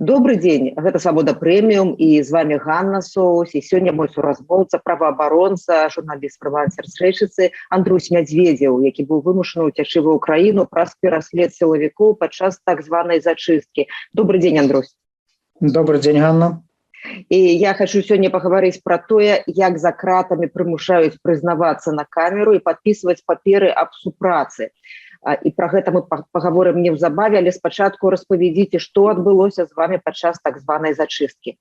Добрый дзень, гэта Свабода Прэміум і з вами Ганна Соус. І сёння мой суразмоўца, праваабаронца, журналіст фрылансер з Рэчыцы Андрусь Мядзведзеў, які быў вымушаны ўцячы ва Ўкраіну праз пераслед сілавікоў падчас так званай зачысткі. Добрый дзень, Андрусь. Добрый дзень, Ганна. І я хочу сёння пагаварыць пра тое, як за кратамі прымушаюць прызнавацца на камеру і падпісваць паперы аб супрацы. І пра гэта мы паговорым неўзабаве, але спачатку распавядзіце, што адбылося з вами падчас так званай зачысткі.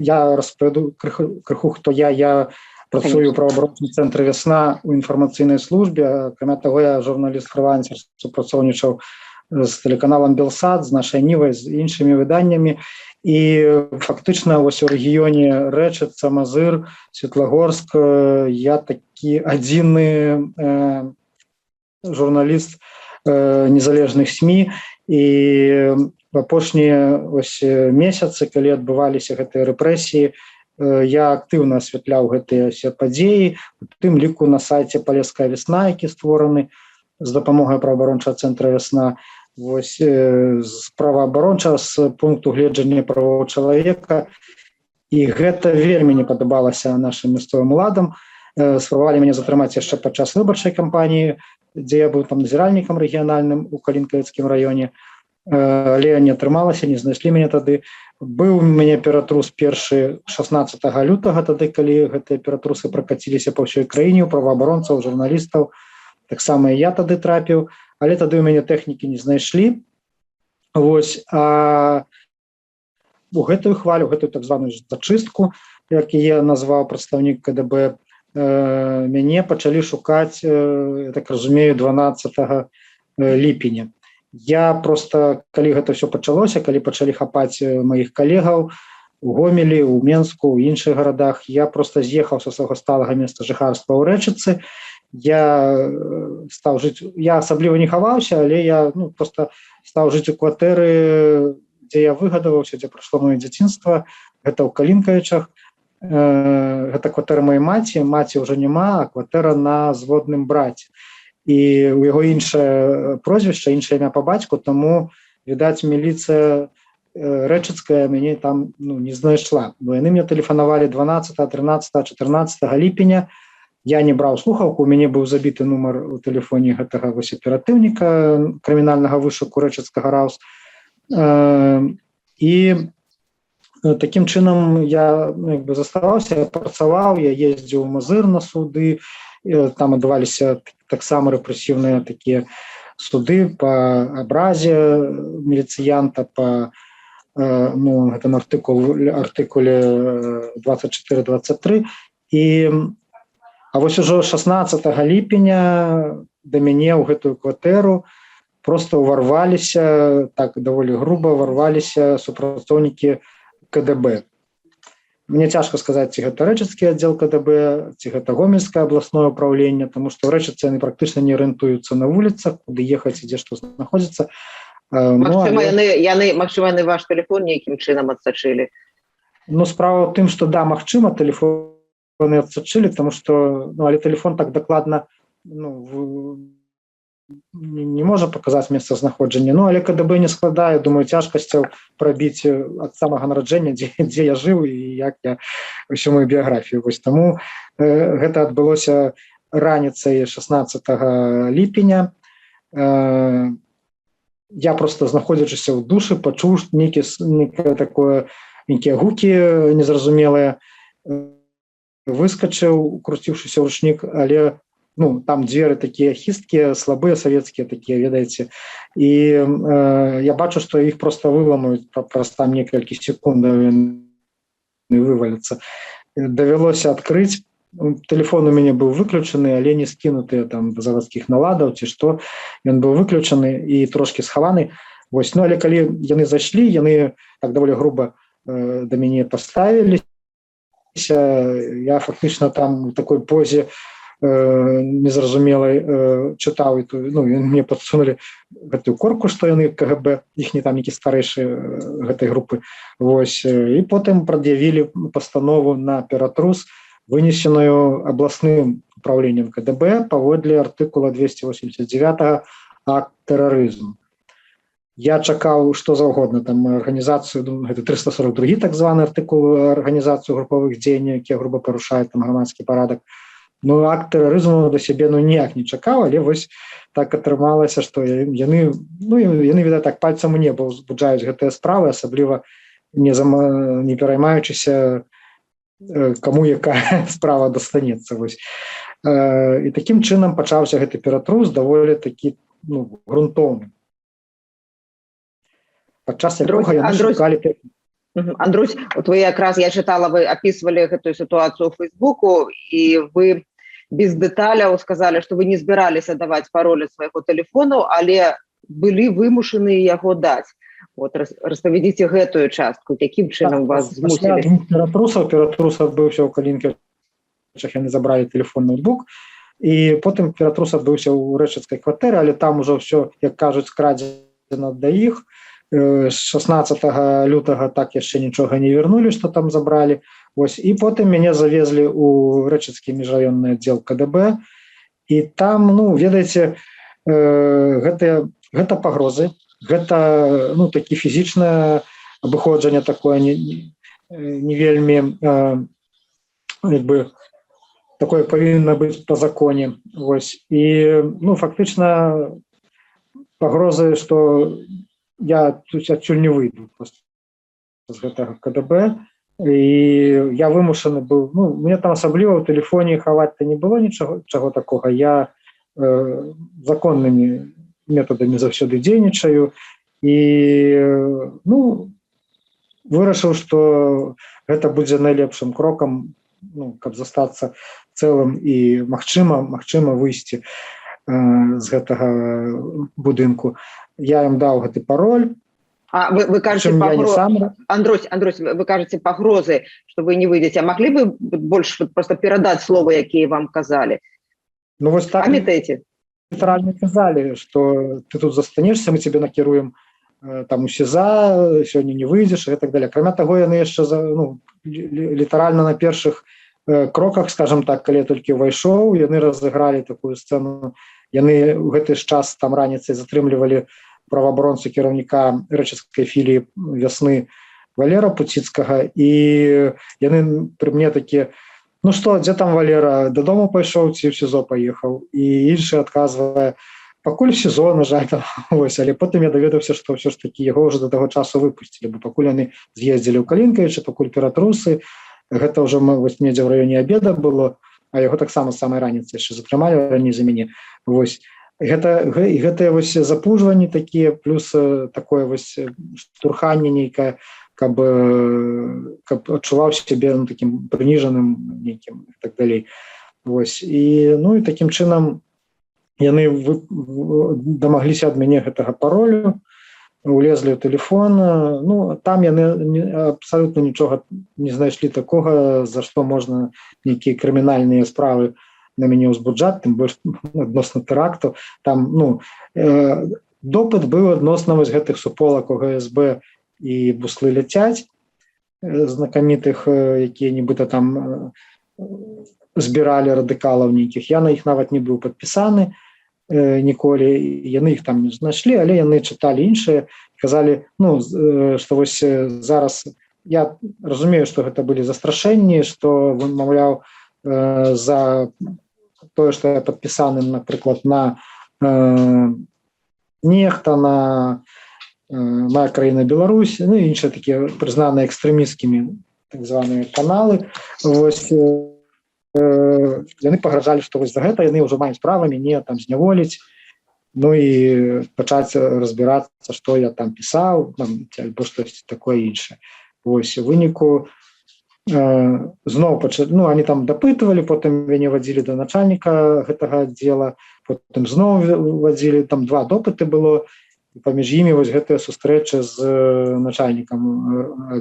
Я распавяду крыху, хто я. Я працую ў праваабарончым цэнтры «Вясна» у інфармацыйнай службе. Акрамя таго, я журналіст-фрылансер, супрацоўнічаў з тэлеканалам «Белсат», з нашай Нівай, з іншымі выданнямі. І фактычна вось у рэгіёне Рэчыца, Мазыр, Светлагорск я такі адзіны журналіст незалежных СМІ. І в апошнія месяцы, калі адбываліся гэтыя рэпрэсіі, я актыўна асвятляў гэтыя ўсе падзеі, у тым ліку на сайце «Палеская весна», які створаны з дапамогай праваабарончага цэнтра «Вясна». Вось з праваабарончага, з пункту гледжання правоў чалавека. І гэта вельмі не падабалася нашым мясцовым уладам. Спрабавалі мяне затрымаць яшчэ падчас выбарчай кампаніі, дзе я быў там назіральнікам рэгіянальным у Калінкавіцкім раёне. Але не атрымалася, не знайшлі мяне тады. Быў у мяне ператрус першы 16 лютага, тады, калі гэтыя ператрусы пракаціліся па ўсёй краіне, у праваабаронцаў, журналістаў. Таксама і я тады трапіў. Але тады ў мяне тэхнікі не знайшлі. Вось, а у гэтую хвалю, гэтую так званую зачыстку, як я назваў прадстаўнік КДБ, мяне пачалі шукаць, я так разумею, 12 ліпеня. Я проста, калі гэта ўсё пачалося, калі пачалі хапаць маіх калегаў у Гомелі, у Менску, у іншых гарадах, я проста з'ехаў са свайго сталага месца жыхарства ў Рэчыцы. Я стаў жыць, я асабліва не хаваўся, але я проста стаў жыць у кватэры, дзе я выгадаваўся, дзе прайшло маё дзяцінства. Гэта ў Калінкавічах. Гэта кватэра маёй маці. Маці ўжо няма, а кватэра на зводным браце. І у яго іншае прозвішча, іншае імя па бацьку, таму, відаць, міліцыя рэчыцкая мяне там не знайшла. Бо яны мне тэлефанавалі 12, 13, 14 ліпеня. Я не браў слухаўку, у мяне быў забіты нумар у тэлефоне гэтага аператыўніка крымінальнага вышуку рэчыцкага РАУС. І такім чынам я заставаўся, працаваў, я ездзіў у Мазыр на суды, там адбываліся таксама рэпрэсіўныя такія суды па абразе міліцыянта, па гэтым артыкуле 24-23. А вось ужо 16 ліпеня да мяне ў гэтую кватэру проста ўварваліся, так даволі груба ўварваліся супрацоўнікі КДБ. Мне цяжка сказаць, ці гэта рэчыцкі аддзел КДБ, ці гэта гомельскае абласное ўпраўленне, таму што ў Рэчыцы яны практычна не арыентуюцца на вуліцах, куды ехаць і дзе што знаходзіцца. Магчыма, яны ваш тэлефон нейкім чынам адсачылі? Справа ў тым, што да, магчыма, тэлефон адсачылі, тому што, але тэлефон так дакладна не можа паказаць месцазнаходжанне. Але КДБ не складае, думаю, цяжкасцяў прабіць ад самага нараджэння, дзе я жыў і як я ўсю мою біяграфію. Вось таму гэта адбылося раніцай 16 ліпеня. Я проста, знаходзячыся ў душы, пачуў нейкія гукі незразумелыя, выскачыў, укруціўшыся ў ручнік, але там дзверы такія хісткія, слабыя, савецкія такія, ведаеце. І я бачу, што іх проста выламаюць праз там некалькі секундаў і вываляцца. Давялося адкрыць. Тэлефон у мяне быў выключаны, але не скінуты там да завадскіх наладаў ці што. Ён быў выключаны і трошкі схаваны. Вось, але калі яны зайшлі, яны так даволі груба да мяне паставілі. Я фактычна там у такой позе незразумелай чытаў, мне падсунулі гэтую корку, што яны КГБ, іхні там які старэйшы гэтай групы. Вось, і потым прад'явілі пастанову на ператрус, вынесеную абласным управленнем КДБ паводле артыкула 289 акт тэрарызму. я чакаў што заўгодна там арганізацыю, гэта 342 так званы артыкул арганізацыю групавых дзеянняў, якія груба парушаюць там грамадскі парадак. Ну акт тэрарызму да сябе ніяк не чакаў, але вось так атрымалася, што яны відаць так пальцам у неба ўзбуджаюць гэтыя справы, асабліва не пераймаючыся каму якая справа дастанецца. І такім чынам пачаўся гэты ператрус даволі такі грунтоўны. Падчас якога яны шукалі... Андрусь, вот вы якраз, я читала, вы описывали эту ситуацию в Фейсбуку, и вы без деталяў сказали, что вы не збіраліся даваць пароли свайго телефону, але былі вымушаны яго даць. Вот, распавядзіце гэтую частку, якім чынам вас змусілі? Ператрус адбыўся ў Калінкавічах, яны забралі телефон, ноутбук, і потым ператрус адбыўся ў рэчыцкай кватэры, але там ужо все, як кажуць, скрадзена да іх. 16 лютага так яшчэ нічога не вярнулі, што там забралі. І потым мяне завезлі ў рэчыцкі міжраённы аддзел КДБ, і там, ведаеце, гэта пагрозы, гэта такі фізічнае абыходжанне такое не вельмі такое павінна быць па законе. І фактычна пагрозы, што я тут адсюль не выйду з гэтага КДБ, і я вымушаны быў, мне там асабліва ў тэлефоне хаваць-то не было нічого такога, я законнымі метадамі заўсёды дзейнічаю, і вырашыў, што гэта будзе найлепшым крокам, каб застацца цэлым і магчыма выйсці з гэтага будынку. Я им дал гэты пароль. Вы кажете, Андрусь, вы кажете погрозы, что вы не выйдете. А могли бы больше просто передать слово, какие вам казали? Вот так памятаете? Литерально казали, что ты тут застанешься, мы тебе накируем там у СИЗА, сегодня не выйдешь и так далее. Кроме того, яны еще литерально на першых кроках, скажем так, калі толькі ўвайшоў, яны разыгралі такую сцену. Яны ў гэты час там раніцай затрымлівалі праваабаронцы кіраўніка рэчыцкай філіі «Вясны» Валера Пуціцкага, і яны пры мне такія: ну што, дзе там Валера, дадому пайшоў ці ў СІЗО паехаў? І іншы адказвае: пакуль СІЗО, на жаль, там. Але потым я даведаўся, што ўсё ж такі яго ўжо да таго часу выпусцілі, бо пакуль яны з'ездзілі ў Калінкавічы, пакуль ператрусы, гэта ўжо недзе ў раёне абеда было, а яго таксама самай раніцы яшчэ затрымалі раней за мяне. Гэтыя запужванні такія, плюс такое штурханне нейкае, каб адчуваў сябе такім прыніжаным нейкім і так далей. І такім чынам яны дамагліся ад мяне гэтага паролю, улезлі ў тэлефон. Там яны абсалютна нічога не знайшлі такога, за што можна нейкія крымінальныя справы на мяне ўзбуджаць, тым больш адносна тэракту. Там допыт быў адносна гэтых суполак ОГСБ і Буслы ляцяць, знакамітых, якія нібыта там збіралі радыкалаў нейкіх. Я на іх нават не быў падпісаны ніколі, яны іх там не знайшлі, але яны чыталі іншыя, казалі, што зараз, я разумею, што гэта былі застрашэнні, што, маўляў, за тое, што я падпісаны, напрыклад, на нехта, на «Моя краіна Беларусь», і іншыя такія прызнаныя экстрэмісцкімі так званыя каналы. Яны пагражалі, што за гэта яны ўжо маюць права мяне там зняволіць, і пачаць разбірацца, што я там пісаў, альбо штось такое іншае. У выніку зноў они там дапытвалі, потым мяне вадзілі да начальніка гэтага аддзела, потым зноў вадзілі, там 2 допыты было, і паміж імі гэтая сустрэча з начальнікам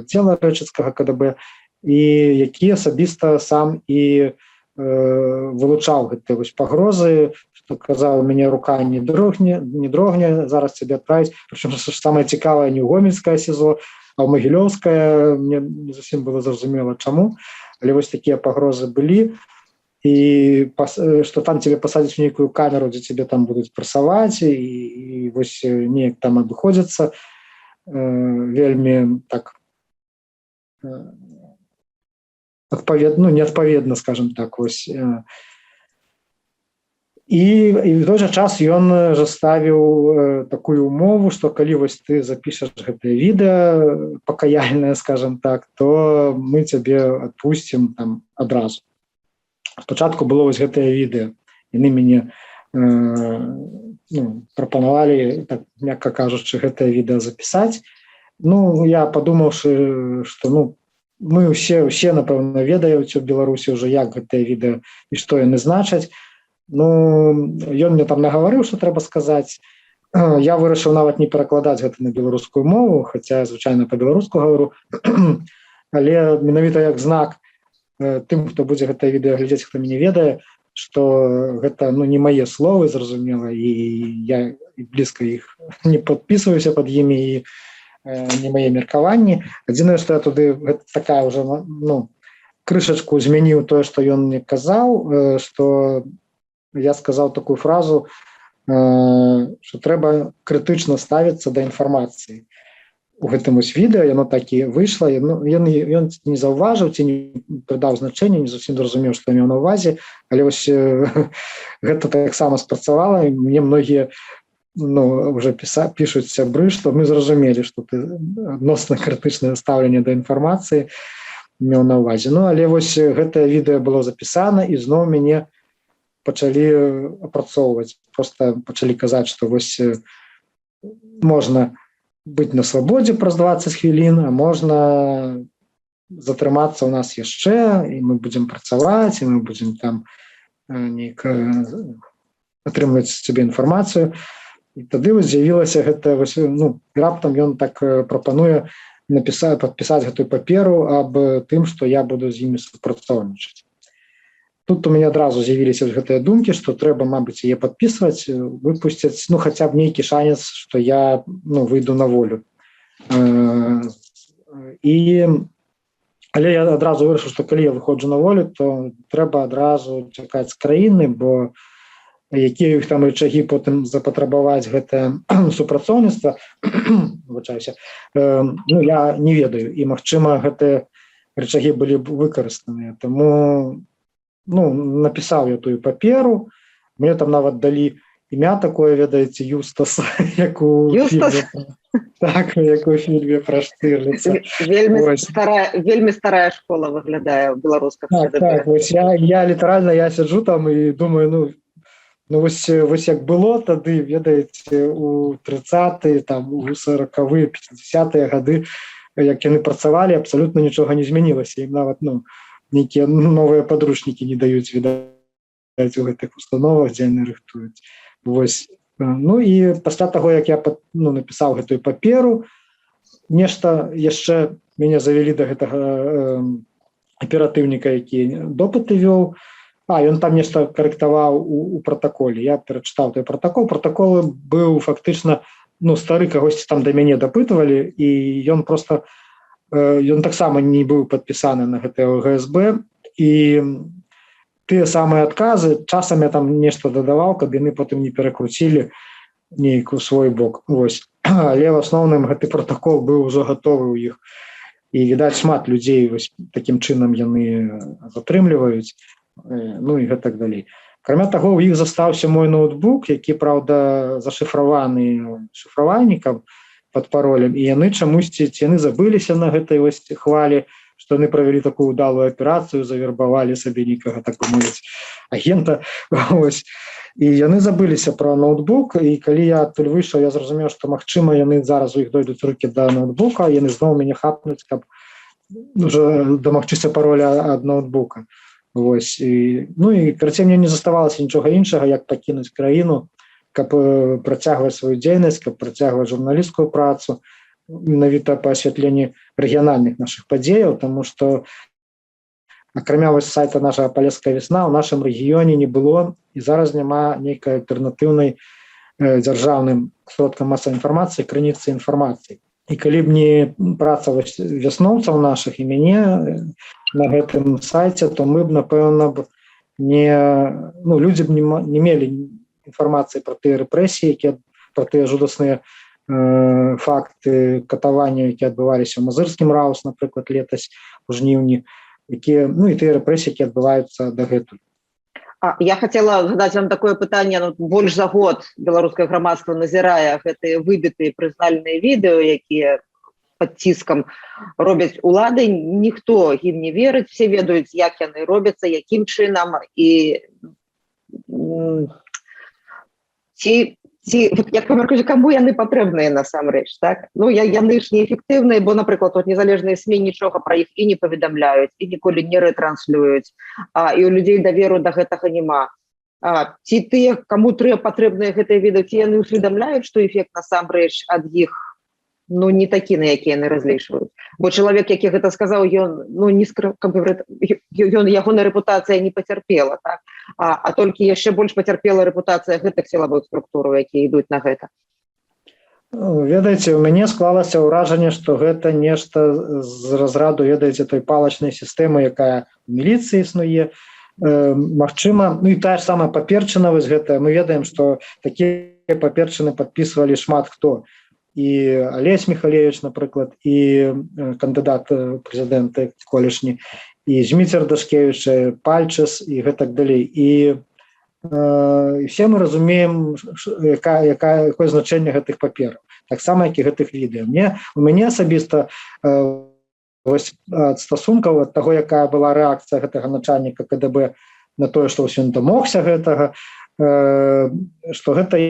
аддзела рэчыцкага КДБ, і які асабіста сам і вылучаў гэтыя пагрозы, што казаў: мяне рука не дрогне, зараз цябе адправіць. Прычым самае цікавае, не ў гомельскае СІЗО, а ў магілёўскае. Мне не зусім было зразумела, чаму, але такія пагрозы былі. и что там тебе посадят в некую камеру, где тебе там будут прасаваць и вось неяк там абыходзяцца вельмі так адпаведна, неадпаведна, скажем так, вось. І в той жа час ён жа ставіў такую умову, што калі вось ты запішаш гэтае відэа пакаяльнае, скажем так, то мы цябе адпусцім там адразу. Спачатку было вось гэтае відэа. Яны мяне прапанавалі, так мякка кажучы, гэтае відэа запісаць. Я падумаўшы, што мы ўсе напэўна ведаюць у Беларусі ўжо, як гэтае відэа і што яны значаць. Ён мне там нагаварыў, што трэба сказаць. Я вырашыў нават не перакладаць гэта на беларускую мову, хаця я звычайна па-беларуску гавару, але менавіта як знак тым, хто будзе гэтае відэа глядзець, хто мяне ведае, што гэта не мае словы, зразумела, і я блізка іх не падпісваюся пад імі, і не мае меркаванні. Адзінае, што я туды такая ўжо крышачку змяніў тое, што ён мне казаў, што я сказаў такую фразу, што трэба крытычна ставіцца да інфармацыі. У гэтым вось відэа яно так і выйшла, ён не заўважыў ці не прыдаў значэння, не зусім зразумеў, што я меў на ўвазе, але вось гэта таксама спрацавала, і мне многія уже пішуць сябры, што мы зразумелі, што ты адносна крытычнае стаўленне да інфармацыі меў на ўвазе. Але вось гэтае відэа было запісана, і зноў мяне пачалі апрацоўваць. Проста пачалі казаць, што вось можна быць на свабодзе праз 20 хвілін, а можна затрымацца ў нас яшчэ, і мы будзем працаваць, і мы будзем там неяк атрымліваць з цябе інфармацыю. І тады вось з'явілася гэта, раптам ён так прапануе падпісаць гэтую паперу аб тым, што я буду з імі супрацоўнічаць. Тут у мяне адразу з'явіліся гэтыя думкі, што трэба, мабыць, яе падпісваць, выпусціць, хаця б нейкі шанец, што я выйду на волю. Але я адразу вырашыў, што калі я выходжу на волю, то трэба адразу чакаць з краіны, бо якія іх там рычагі потым запатрабаваць гэтае супрацоўніцтва, выбачаюся, я не ведаю. І, магчыма, гэтыя рычагі былі б выкарыстаныя. Таму напісаў я тую паперу, мне там нават далі імя такое, ведаеце, Юстас, як у фільме пра Штырліца. Вельмі старая школа выглядае ў беларусках. Так, вось я літаральна сяджу там і думаю, вось як было тады, ведаеце, у 30-е, там, у 40-е, 50-е гады, як яны працавалі, абсалютна нічога не змянілася. Ім нават, нейкія новыя падручнікі не даюць, відаць, у гэтых установах, дзе яны рыхтуюць. Вось. І пасля таго, як я напісаў гэтую паперу, нешта яшчэ мяне завялі да гэтага аператыўніка, які допыты вёў. Ён там нешта карэктаваў у пратаколе. Я перачытаў той пратакол. Пратакол быў фактычна, стары кагосьці там да мяне дапытвалі, і ён проста ён таксама не быў падпісаны на гэтае ОГСБ, і тыя самыя адказы часам я там нешта дадаваў, каб яны потым не перакруцілі нейк у свой бок. Вось. Але в асноўным гэты пратакол быў ужо гатовы ў іх, і відаць шмат людзей вось такім чынам яны затрымліваюць, і гэтак далей. Акрамя таго, у іх застаўся мой ноутбук, які, праўда, зашыфраваны шыфравальнікам пад паролем, і яны чамусьці, яны забыліся на гэтай вось хвалі, што яны правялі такую ўдалую аперацыю, завербавалі сабе нейкага, так бы мовіць, агента. І яны забыліся пра ноутбук, і калі я адтуль выйшаў, я зразумеў, што, магчыма, яны зараз у іх дойдуць рукі да ноутбука, яны зноў мяне хапнуць, каб уже дамагчыся пароля ад ноутбука. Вось. І карацей, мне не заставалася нічога іншага, як пакінуць краіну, каб працягваць сваю дзейнасць, каб працягваць журналісцкую працу, менавіта па асвятленні рэгіянальных нашых падзеяў, таму што акрамя вось сайта нашага «Полесская весна» ў нашым рэгіёне не было і зараз няма нейкай альтэрнатыўнай дзяржаўным сродкам масавай інфармацыі, крыніцы інфармацыі. І калі б не праца вясноўцаў нашых і мяне на гэтым сайце, то мы б, напэўна, люди б не мелі інфармацыі пра тыя рэпрэсіі, пра тыя жудасныя факты катавання, які адбываліся ў Мазырскім Раус, напрыклад, летась у жніўні, якія, і тыя рэпрэсіі, які адбываюцца дагэтуль. Я хотела задать вам такое пытанне. Больш за год беларускае грамадства назірае гэтыя выбітыя прызнальныя відэо, якія пад ціскам робяць улады. Ніхто ім не верыць, все ведаюць, як яны робяцца, якім чынам, і як вы мяркуеце, каму яны патрэбныя насамрэч, так? Яны ж неэфектыўныя, бо, напрыклад, незалежныя СМІ нічога пра іх і не паведамляюць, і ніколі не рэтранслююць, і ў людзей даверу да гэтага няма. Ці тыя, каму патрэбныя гэтыя відэо, ці яны ўсведамляюць, што эфект насамрэч ад іх не такі, на які яны разлічваюць. Бо чалавек, які гэта сказаў, ягоная рэпутацыя не пацярпела, так? А толькі яшчэ больш пацярпела рэпутацыя гэтых сілавых структураў, якія ідуць на гэта. Ведаеце, у мяне склалася ўражанне, што гэта нешта з разраду, ведаеце, той палачнай сістэмы, якая ў міліцыі існуе. Магчыма, і тая ж самая паперчына, вось гэта, мы ведаем, што такія паперчыны падпісвалі шмат хто. І Алесь Михалевич, напрыклад, і кандыдат прэзідэнта колішні, і Зміцер Дашкевіч, Пальчас і гэтак далей. І все мы разумеем, якое значэнне гэтых папераў. Таксама, як і гэтых відэо. У мяне асабіста ад стасункаў, ад таго, якая была рэакцыя гэтага начальніка КДБ на тое, што ён дамогся гэтага, што гэта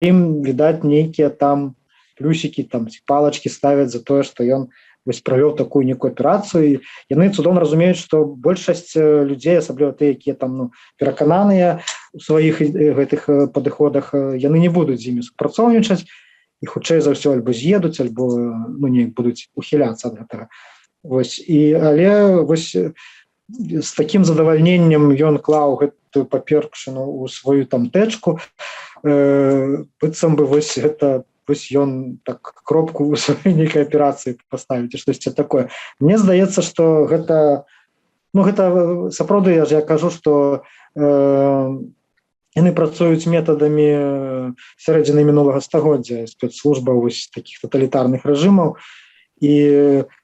ім, відаць, нейкія там плюсікі, ці палачкі ставяць за тое, што ён правёў такую некую аперацыю. Яны цудоўна разумеюць, што большасць людзей, асабліва тыя, якія там перакананыя у сваіх гэтых падыходах, яны не будуць з імі супрацоўнічаць, і хутчэй за ўсё альбо з'едуць, альбо неяк будуць ухіляцца ад гэтага. Але з такім задавальненнем ён клаў гэтую паперчыну ў сваю там тэчку, быццам бы гэта ён так кропку ў сваёй нейкай аперацыі паставіць, штосьці такое. Мне здаецца, што гэта сапраўды, я кажу, што яны працуюць метадамі сярэдзіны мінулага стагоддзя, спецслужба такіх таталітарных рэжымаў, і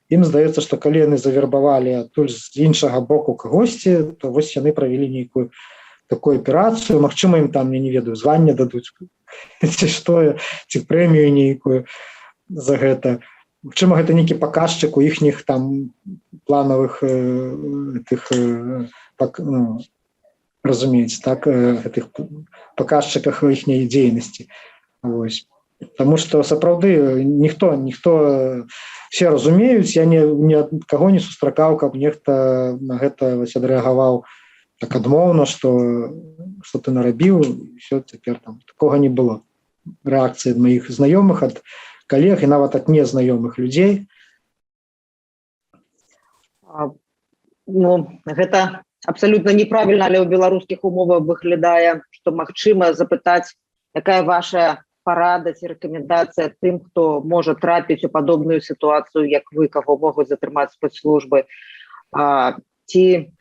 ім здаецца, што калі яны завербавалі адтуль з іншага боку кагосьці, то яны правялі нейкую такую аперацыю, магчыма, ім там, я не ведаю, званне дадуць, ці што, ці прэмію нейкую за гэта. Магчыма, гэта нейкі паказчык у іхніх там планавых разумееце, так, гэтых паказчыках іхняй дзейнасці. Таму што сапраўды ніхто, все разумеюць, я ні ад каго не сустракаў, каб нехта на гэта адрэагаваў так адмоўна, што ты нарабіў, і все, цяпер там такога не было. Рэакцыі ад маіх знаёмых, ад калег і нават ад незнаёмых людзей. Гэта абсалютна неправільна, але ў беларускіх умовах выглядае, што магчыма запытаць, якая ваша парада ці рэкамендацыя тым, хто можа трапіць у падобную сітуацыю, як вы, каго могуць затрымаць спецслужбы. Ці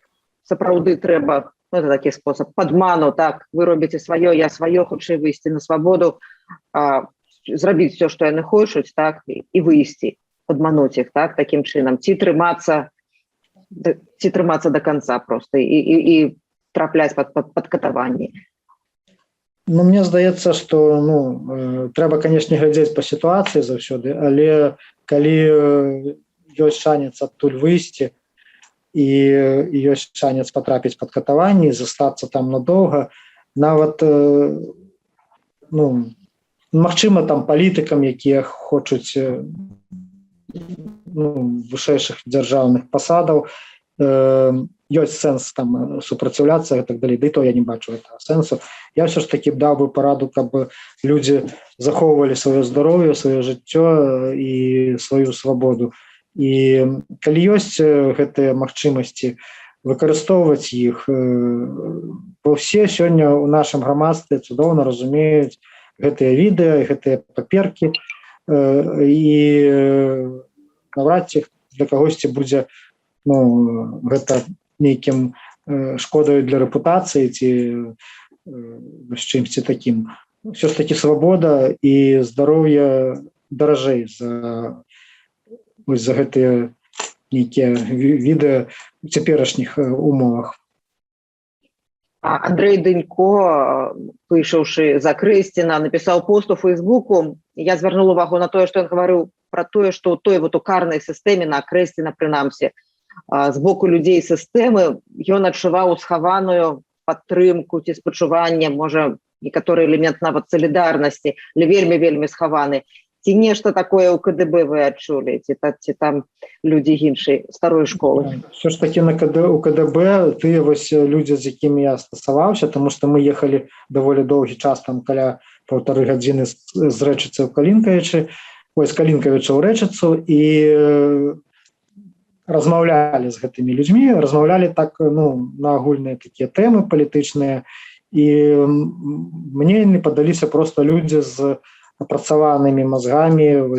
сапраўды трэба, это такі спосаб падману, так, вы робіце сваё, я сваё, хутчэй выйсці на свабоду, зрабіць все, што яны хочуць, так, і выйсці, падмануць іх, так, такім чынам, ці трымацца до конца проста і трапляць пад катаванні. Мне здаецца, што трэба, канешне, глядзець па сітуацыі заўсёды, але калі ёсць шанец адтуль выйсці, і ёсць шанец патрапіць пад катаванні, застацца там надоўга, нават, магчыма, там палітыкам, якія хочуць вышэйшых дзяржаўных пасадаў, ёсць сэнс там супраціўляцца і так далей, ды то я не бачу гэтага сэнсу. Я ўсё ж такі даў бы параду, каб людзі захоўвалі сваё здароўе, сваё жыццё і сваю свабоду. І калі ёсць гэтыя магчымасці выкарыстоўваць іх, бо ўсе сёння ў нашым грамадстве цудоўна разумеюць гэтыя відэа, гэтыя паперкі, і наўрад ці для кагосьці будзе гэта нейкім шкодаю для рэпутацыі ці з чымсьці такім. Все ж таки свабода і здароўе даражэй за гэтыя нейкія віды ў цяперашніх умовах. Андрей Дынько, выйшаўшы за Крэсціна, напісаў пост у Фейсбуку. Я звярнула увагу на тое, што ён гаварыў пра тое, што ў той у карнай сістэме, на Крэсціна прынамсі, з боку людзей сістэмы ён адчуваў схаваную падтрымку ці спачуванне, можа, некаторы элемент нават салідарнасці, але вельмі схаваны. Ці нешта такое ў КДБ вы адчулі, ці там людзі іншай старой школы? Все ж таки у КДБ тыя людзі, з якімі я стасаваўся, тому што мы ехалі даволі доўгі час, там каля 1,5 гадзіны з Рэчыцы ў Калінкавічы, з Калінкавіча ў Рэчыцу, і размаўлялі з гэтымі людзьмі, размаўлялі так, на агульныя такія тэмы палітычныя, і мне не падаліся проста людзі з апрацаванымі мазгамі,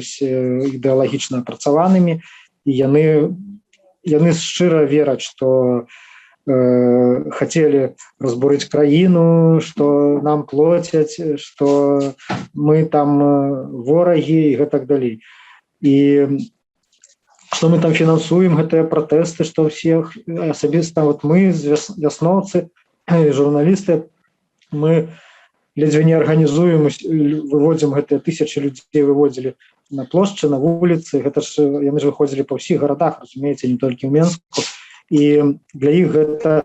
ідэалагічна апрацаванымі, і яны шчыра вераць, што хацелі разбурыць краіну, што нам плоцяць, што мы там ворагі і гэтак далей. І што мы там фінансуем гэтыя пратэсты, што ўсіх асабіста мы, вясноўцы, журналісты, мы ледзьве не арганізуем, выводзім гэтыя тысячы людзей, выводзілі на плошчы, на вуліцы, гэта ж яны ж выходзілі па ўсіх гарадах, разумееце, не толькі ў Менску, і для іх гэта,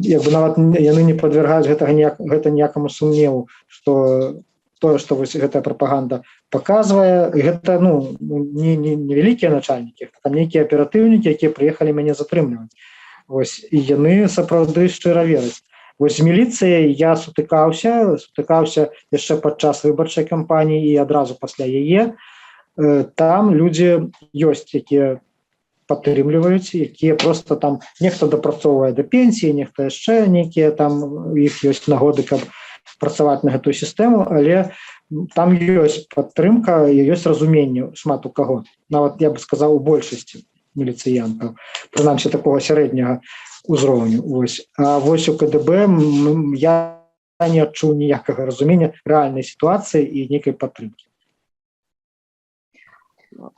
як бы нават яны не падвяргаюць гэта ніякаму сумневу, што тое, што гэтая прапаганда паказвае, гэта не вялікія начальнікі, там нейкія аператыўнікі, якія прыехалі мяне затрымліваць. І яны сапраўды шчыра вераць. З міліцыяй я сутыкаўся яшчэ падчас выбарчай кампаніі і адразу пасля яе. Там людзі ёсць, якія падтрымліваюць, якія проста там нехта дапрацоўвае да пенсіі, нехта яшчэ нейкія там, у іх ёсць нагоды, каб працаваць на гэтую сістэму, але там ёсць падтрымка і ёсць разуменне шмат у каго. Нават, я бы сказаў, у большасці міліцыянтаў, прынамсі такога сярэдняга узроўню. А у КДБ я не адчуў ніякага разумення рэальнай сітуацыі і нейкай падтрымкі.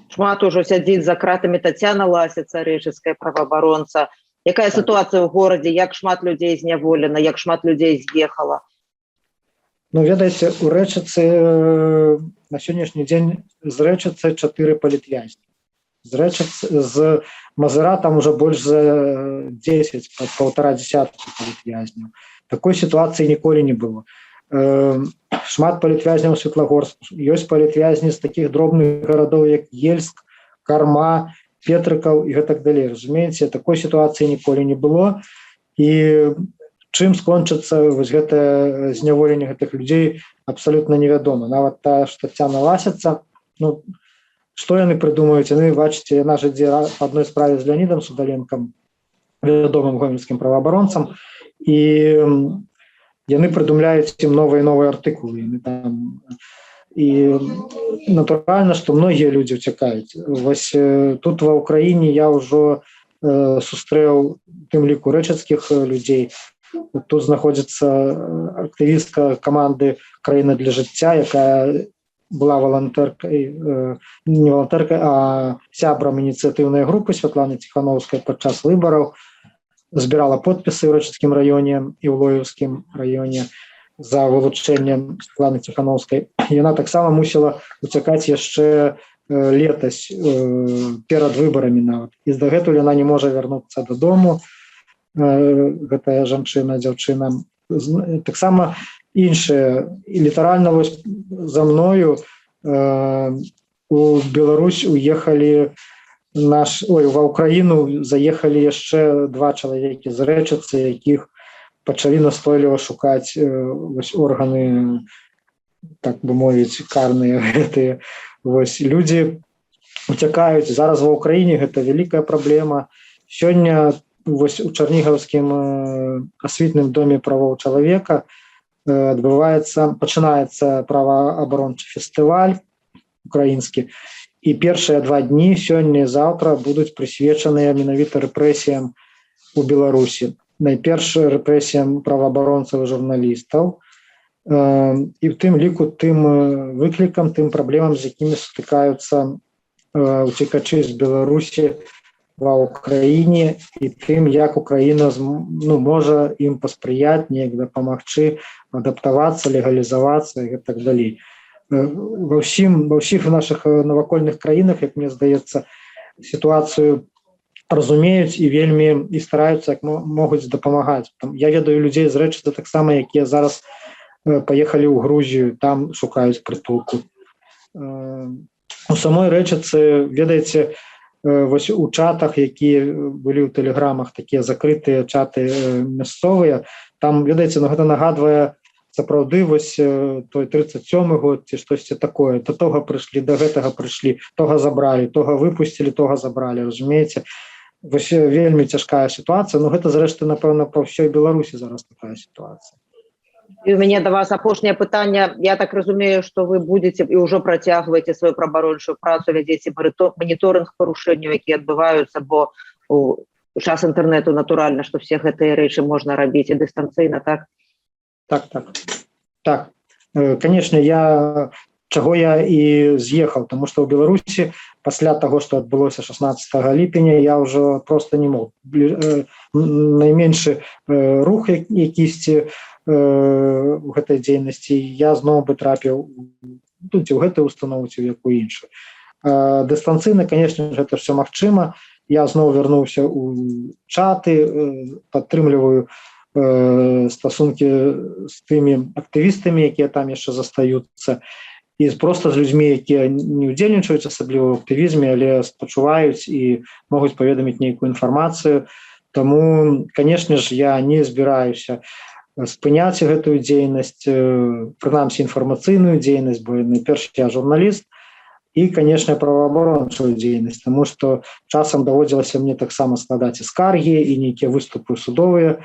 Шмат ужо сядзіць за кратамі Тацяна Ласіца, рэчыцкая праваабаронца. Якая сітуацыя ў горадзе, як шмат людзей зняволена, як шмат людзей з'ехала? Ведаеце, у Рэчыцы на сённяшні дзень з Рэчыцы 4 палітвязні. З Мазыра там уже больш за 10, паўтара дзесяткі палітвязняў. Такой сітуацыі ніколі не было. Шмат палітвязняў Светлагорску. Ёсць палітвязні з такіх дробных гарадоў, як Ельск, Карма, Петрыкаў і гэтак далей. Разумееце, такой сітуацыі ніколі не было. І чым скончыцца гэтае зняволенне гэтых людзей, абсалютна невядома. Нават тая ж Тацяна Ласіца, што яны прыдумаюць? Яны, бачыце, яна ж ідзе па адной справе з Леонідам Судаленкам, вядомым гомельскім праваабаронцам, і яны прыдумляюць ім новыя артыкулы. І натуральна, што многія людзі ўцякаюць. Тут ва ўкраіне я ўжо сустрэў тым ліку рэчыцкіх людзей. Тут знаходзіцца актывістка каманды «Краіна для жыцця», якая была валантэркай, не валантэркай, а сябрам ініцыятыўнай групы Святланы Ціхановскай падчас выбараў, збірала подпісы ў Рэчыцкім раёне і ў Лоеўскім раёне за вылучэнне Святланы Ціхановскай. Яна таксама мусіла уцякаць яшчэ летась, перад выбарамі нават. І дагэтуль яна не можа вярнуцца дадому, гэтая дзяўчына. Таксама іншыя. І літаральна за мною у Беларусь уехалі ва Ўкраіну заехалі яшчэ 2 чалавекі з Рэчыцы, якіх пачалі настойліва шукаць органы, так бы мовіць, карныя гэтыя. Людзі уцякаюць. Зараз ва Ўкраіне гэта вялікая праблема. Сёння у Чарнігаўскім асвітным доме правоў чалавека пачынаецца праваабарончы фестываль украінскі, і першыя 2 дні, сёння і заўтра, будуць прысвечаныя менавіта рэпрэсіям у Беларусі. найперш рэпрэсіям праваабаронцаў і журналістаў, і ў тым ліку тым выклікам, тым праблемам, з якімі сутыкаюцца уцекачы з Беларусі ва Ўкраіне, і тым, як Украіна можа ім паспрыяць, неяк дапамагчы адаптавацца, легалізавацца і так далей. Ва ўсіх наших навакольных краінах, як мне здаецца, сітуацыю разумеюць і вельмі і стараюцца, як могуць дапамагаць. Я ведаю людзей з Рэчыцы таксама, якія зараз паехалі ў Грузію, там шукаюць прытулку. У самой Рэчыцы, ведаеце, вось у чатах, якія былі ў тэлеграмах, такія закрытыя чаты мясцовыя, там, ведаеце, гэта нагадвае сапраўды вось той 37-й год ці штосьці такое. Да тога прыйшлі, да гэтага прыйшлі, тога забралі, тога выпусцілі, тога забралі, разумееце? Вось вельмі цяжкая сітуацыя, но гэта, зрэшты, напэўна, па ўсёй Беларусі зараз такая сітуацыя. І у мяне да вас апошняе пытанне. Я так разумею, што вы будзеце і ўжо працягваеце сваю праваабарончую працу, вядзеце маніторынг парушэнняў, якія адбываюцца, бо у час інтэрнэту натуральна, што все гэтыя рэчы можна рабіць і дыстанцыйна, так? Так. Конечно, чаго я і з'ехаў, тому што ў Беларусі пасля таго, што адбылося 16 ліпеня, я ўжо просто не мог. Найменшы рух якісьці у гэтай дзейнасці, я зноў бы трапіў ці ў гэтую установу, ці ў якую іншую. Дыстанцыйна, конечно, гэта все магчыма. Я зноў вярнуўся ў чаты, падтрымліваю стасункі з тымі актывістамі, якія там яшчэ застаюцца, і просто з людзьмі, якія не ўдзельнічаюць асабліва ў актывізме, але спачуваюць і могуць паведаміць нейкую інфармацыю. Таму, конечно ж, я не збіраюся спыняць гэтую дзейнасць, прынамсі інфармацыйную дзейнасць, бо найперш я журналіст, і, конечно, праваабарончую дзейнасць, таму што часам даводзілася мне таксама складаць і скаргі, і нейкія выступы судовыя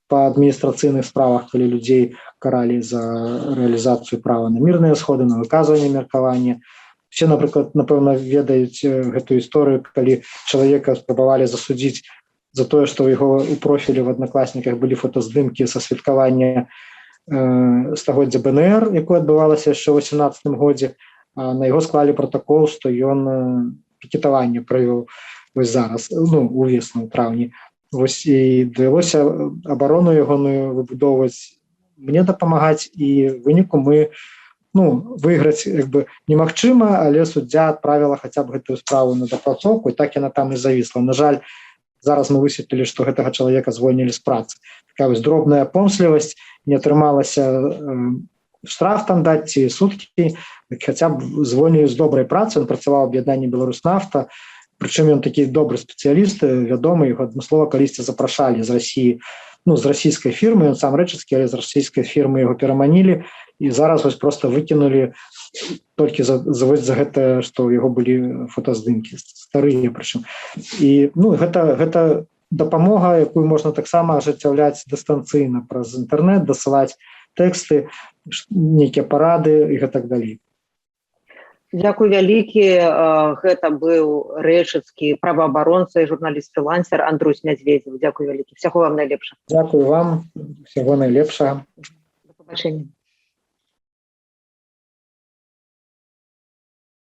па адміністрацыйных справах, калі людзей каралі за рэалізацыю права на мірныя сходы, на выказванне меркавання. Все, напрыклад, напэўна, ведаюць гэтую історыю, калі чалавека спрабавалі засудзіць за тое, што ў яго у профілі в Аднакласніках былі фотаздымкі са святкавання стагоддзя БНР, якое адбывалася яшчэ ў 18 годзе, а на яго склалі протакол, што ён пікетаванне правёў вось зараз, увесну, у траўні. Вось і давялося абарону ягоную выбудоўваць, мне дапамагаць, і в выніку мы выйграць немагчыма, але суддзя адправіла хаця б гэтую справу на дапрацоўку, і так яна там і завісла. На жаль, зараз мы высветлілі, што гэтага чалавека звольнілі з працы. Такая вось дробная помслівасць, не атрымалася штраф там даць ці суткі, хаця б звольнілі з добрай працы. Ён працаваў у аб'яднанні Беларуснафта, прычым ён такі добры спецыяліст, вядомы, яго адмыслова калісьці запрашалі з Расіі, з расійскай фірмы, ён сам рэчыцкі, але з расійскай фірмы яго пераманілі, і зараз вось проста выкінулі толькі за гэта, што ў яго былі фотаздымкі, старыя прычым. І гэта дапамога, якую можна таксама ажыццяўляць дыстанцыйна праз інтэрнэт, дасылаць тэксты, нейкія парады і гэтак далей. Дзякуй вялікі. Гэта быў рэчыцкі праваабаронца і журналіст-фрылансер Андрусь Мядзведзеў. Дзякуй вялікі. Всяго вам найлепшага. Дзякуй вам. Всяго найлепшага. До побачення.